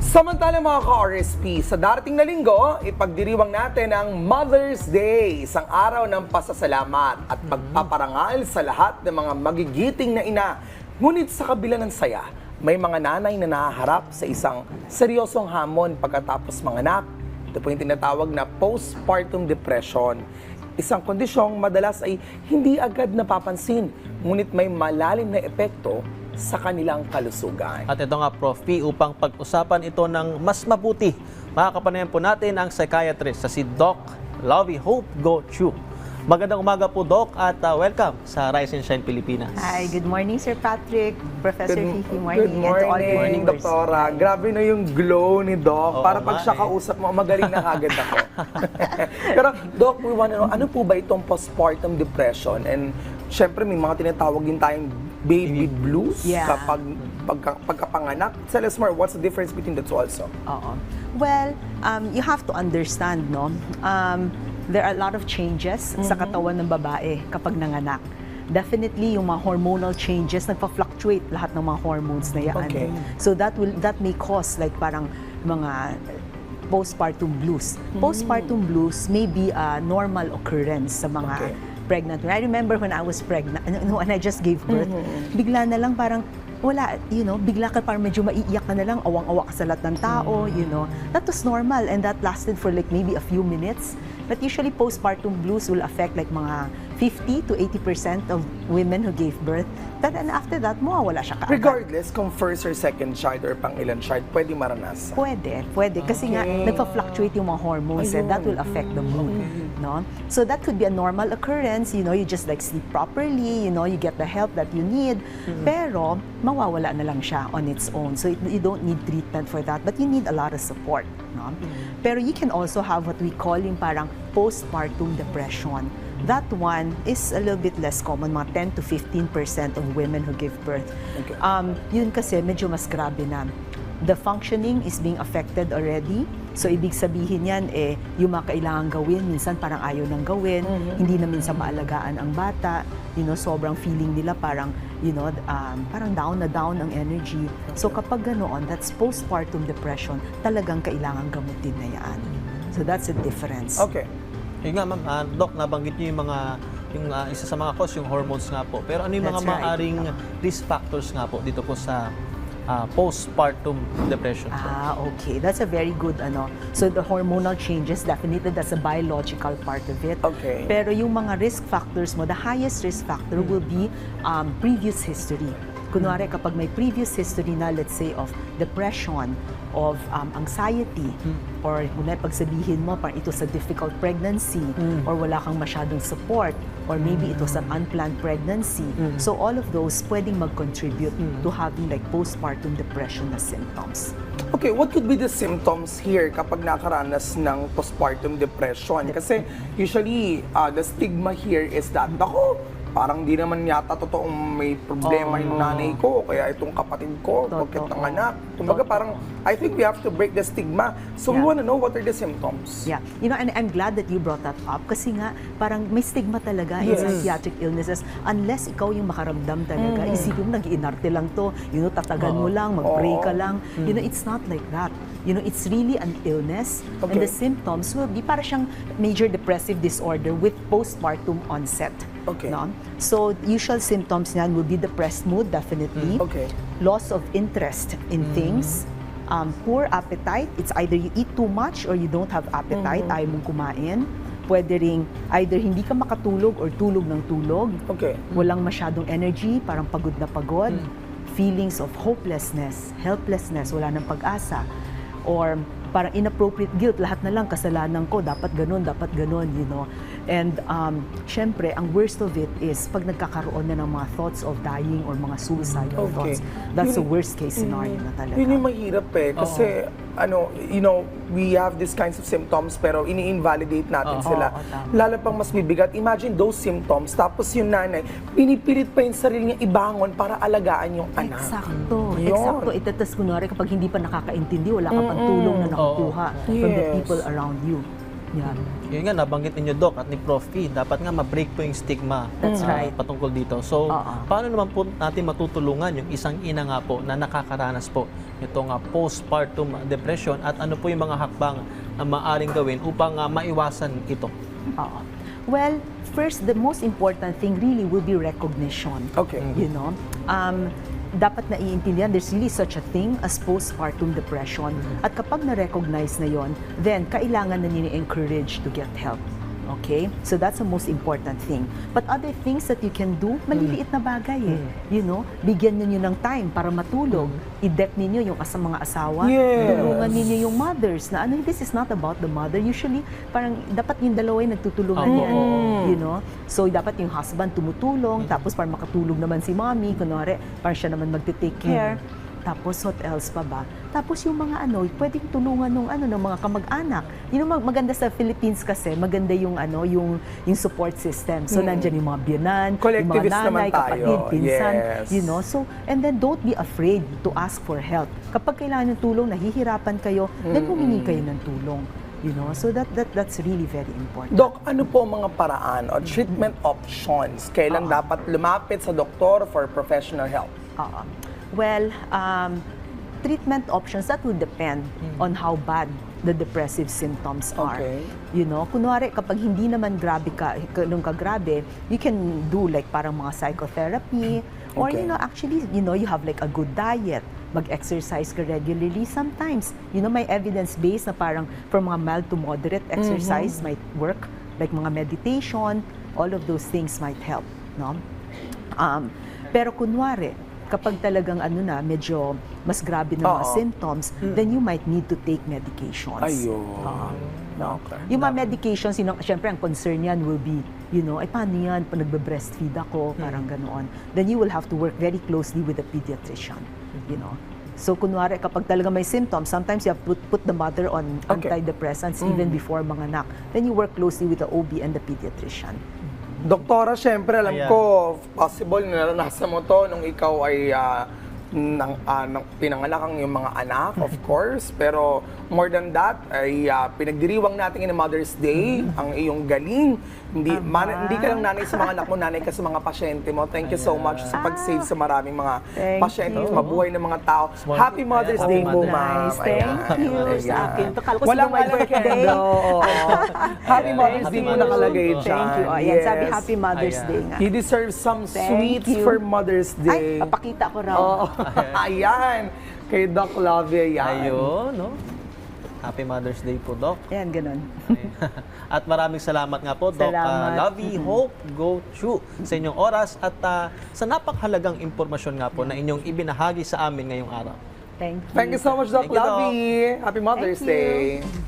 Samantala mga ka-RSP, sa darating na linggo, ipagdiriwang natin ang Mother's Day, isang araw ng pasasalamat at pagpaparangal sa lahat ng mga magigiting na ina. Ngunit sa kabila ng saya, may mga nanay na nahaharap sa isang seryosong hamon pagkatapos manganak. Ito po yung tinatawag na postpartum depression. Isang kondisyong madalas ay hindi agad napapansin, ngunit may malalim na epekto sa kanilang kalusugan. At ito nga, Prof. P, upang pag-usapan ito ng mas mabuti, makakapanayan po natin ang psychiatrist sa si Doc Lovey Hope Go Chu. Magandang umaga po, Doc, at welcome sa Rise and Shine Pilipinas. Hi, good morning, Sir Patrick, Professor Kiki, Good and to all your morning, viewers. Doktora. Grabe na yung glow ni Doc. Oo Para pag nga siya eh. kausap mo, magaling na agad ako. Pero, Doc, we wanna know, ano po ba itong postpartum depression? And syempre, may mga tinatawag din tayong baby blues Yeah. kapag pagkapanganak. Tell us more, what's the difference between the two also? Oo. Well, you have to understand, no? There are a lot of changes sa katawan ng babae kapag nanganak. Definitely, yung mga hormonal changes, nagpa-fluctuate lahat ng mga hormones na yan. Okay. So that may cause like parang mga postpartum blues. Postpartum blues may be a normal occurrence sa mga Okay. pregnant. I remember when I was pregnant, when I just gave birth, bigla na lang parang wala, bigla ka parang medyo maiiyak ka na lang, awang-awa ka sa lahat ng tao, That was normal and that lasted for like maybe a few minutes. But usually postpartum blues will affect like mga 50 to 80% of women who gave birth. And after that, mawawala siya kaagad. Regardless kung first or second child or pang-ilan child, pwede maranasan. Pwede. Kasi nga, nagpa-fluctuate yung mga hormones and that will affect the mood. No? So that could be a normal occurrence, you just like sleep properly, you get the help that you need. Pero, mawawala na lang siya on its own. So you don't need treatment for that, but you need a lot of support. No? Pero you can also have what we call yung parang postpartum depression. That one is a little bit less common, mga 10 to 15% of women who give birth. Okay. Yun kasi medyo mas grabe na. The functioning is being affected already. So, ibig sabihin yan, yung mga kailangan gawin, minsan parang ayaw nang gawin, hindi na minsan maalagaan ang bata, sobrang feeling nila parang, parang down na down ang energy. So, kapag ganoon, that's postpartum depression, talagang kailangan gamutin na yan. So, that's a difference. Okay. Yun nga, ma'am, Doc, nabanggit niyo yung isa sa mga cause, yung hormones nga po. Pero ano yung mga That's right. maaring risk factors nga po dito po sa postpartum depression? Okay. That's a very good, So the hormonal changes, definitely that's a biological part of it. Okay. Pero yung mga risk factors mo, the highest risk factor will be previous history. Kunwari, kapag may previous history na, let's say, of depression, of anxiety, or muna pagsabihin mo, parang ito sa difficult pregnancy, or wala kang masyadong support, or maybe it was an unplanned pregnancy. So all of those pwedeng mag-contribute to having like postpartum depression na symptoms. Okay, what could be the symptoms here kapag nakaranas ng postpartum depression? Kasi usually, the stigma here is that, ako, parang di naman yata totoong may problema yung nanay ko, kaya itong kapatid ko, bakit nanganak. Kumbaga parang, I think we have to break the stigma. So we want to know what are the symptoms. Yeah. And I'm glad that you brought that up kasi nga parang may stigma talaga in psychiatric illnesses unless ikaw yung makaramdam talaga. Isipin mo, nag-iinarte lang to, tatagan mo lang, mag-pray ka lang. It's not like that. It's really an illness and the symptoms will be para siyang major depressive disorder with postpartum onset. Okay. No? So, usual symptoms niyan will be depressed mood, definitely. Okay. Loss of interest in things. Poor appetite. It's either you eat too much or you don't have appetite, ayaw mong kumain. Pwede ring either hindi ka makatulog or tulog ng tulog. Okay. Walang masyadong energy, parang pagod na pagod. Feelings of hopelessness, helplessness, wala ng pag-asa. Or parang inappropriate guilt, lahat na lang kasalanan ko, dapat ganun, And syempre, ang worst of it is pag nagkakaroon na ng mga thoughts of dying or mga suicidal thoughts. That's the worst case scenario na talaga. Yun yung mahirap kasi, we have these kinds of symptoms pero ini-invalidate natin sila. Tama. Lalo pang mas bibigat. Imagine those symptoms, tapos yung nanay, pinipilit pa yung sarili niya ibangon para alagaan yung anak. Eksakto. Yun. Eksakto. Itatas kunwari kapag hindi pa nakakaintindi, wala ka pang tulong na nakukuha from the people around you. Yan. Yun nga, nabanggit ninyo, Doc, at ni Prof. P, dapat nga ma-break po yung stigma That's right. patungkol dito. So, Oo. paano naman po natin matutulungan yung isang ina nga po na nakakaranas po itong postpartum depression at ano po yung mga hakbang na maaaring gawin upang maiwasan ito? Oo. Well, first, the most important thing really will be recognition. Okay. You know, dapat naiintindihan there's really such a thing as postpartum depression. At kapag na-recognize na yon, then kailangan na nyo encourage to get help. Okay? So that's the most important thing. But other things that you can do, maliliit na bagay eh. You know, bigyan ninyo ng time para matulog. I-deck ninyo yung mga asawa. Yes. Tulungan ninyo yung mothers na this is not about the mother. Usually, parang dapat yung dalawa yung nagtutulungan yan. You know? So dapat yung husband tumutulong, tapos para makatulog naman si mommy, kunwari, parang siya naman magte-take care. Tapos what else pa ba? Tapos yung mga pwedeng tulungan ng mga kamag-anak. You know, maganda sa Philippines kasi, maganda yung yung support system. So nandiyan yung mga biyanan, yung mga Collectivist nanay, naman tayo. kapatid, pinsan, Yes. you know. So and then don't be afraid to ask for help. Kapag kailangan ng tulong, nahihirapan kayo, then humingi kayo ng tulong. You know, so that's really very important. Doc, ano po ang mga paraan o treatment options? Kailan dapat lumapit sa doktor for professional help? Well, treatment options, that will depend on how bad the depressive symptoms are. Okay. You know, kunwari, kapag hindi naman ganun kagrabe, you can do like parang mga psychotherapy, or Okay. actually, you have like a good diet, mag-exercise ka regularly. Sometimes, may evidence-based na parang for mga mild to moderate exercise might work, like mga meditation, all of those things might help, no? Pero kunwari, kapag talagang medyo mas grabe ng mga symptoms, then you might need to take medications. Ayun. No? Okay. Yung mga medications, syempre ang concern yan will be, paano yan, pag nagbe-breastfeed ako, parang ganoon. Then you will have to work very closely with a pediatrician, So, kunwari, kapag talaga may symptoms, sometimes you have to put the mother on antidepressants even before manganak. Then you work closely with the OB and the pediatrician. Doktora, syempre alam Ayan. ko, possible na naranasan mo to nung ikaw ay pinanganak ang iyong mga anak, of course. Pero more than that, ay pinagdiriwang natin in Mother's Day ang iyong galing. Hindi ka lang nanay sa mga anak mo, nanay ka sa mga pasyente mo. Thank you so much sa pag-save sa maraming mga Thank pasyente, you. mabuhay ng mga tao. Happy Mother's Day po, ma'am. Nice. Thank you sa akin. Ito, kala ko Walang siguro my birthday. Happy Mother's Day po Mother's nakalagay Day. dyan. Thank you. Ayan, sabi Yes. Happy Mother's Ayan. Day nga. He deserves some Thank sweets you. for Mother's Day. Ay, papakita ko raw. Oo. Ayan. Kay Doc Lovie, yan. Ayun, no? Happy Mother's Day po, Doc. Ayan, ganun. At maraming salamat nga po, Doc Salamat. Lovie Hope Go Chu, sa inyong oras at sa napakahalagang impormasyon nga po na inyong ibinahagi sa amin ngayong araw. Thank you. Thank you so much, Doc Thank you, Doc. Lovie. Happy Mother's Thank you. Day.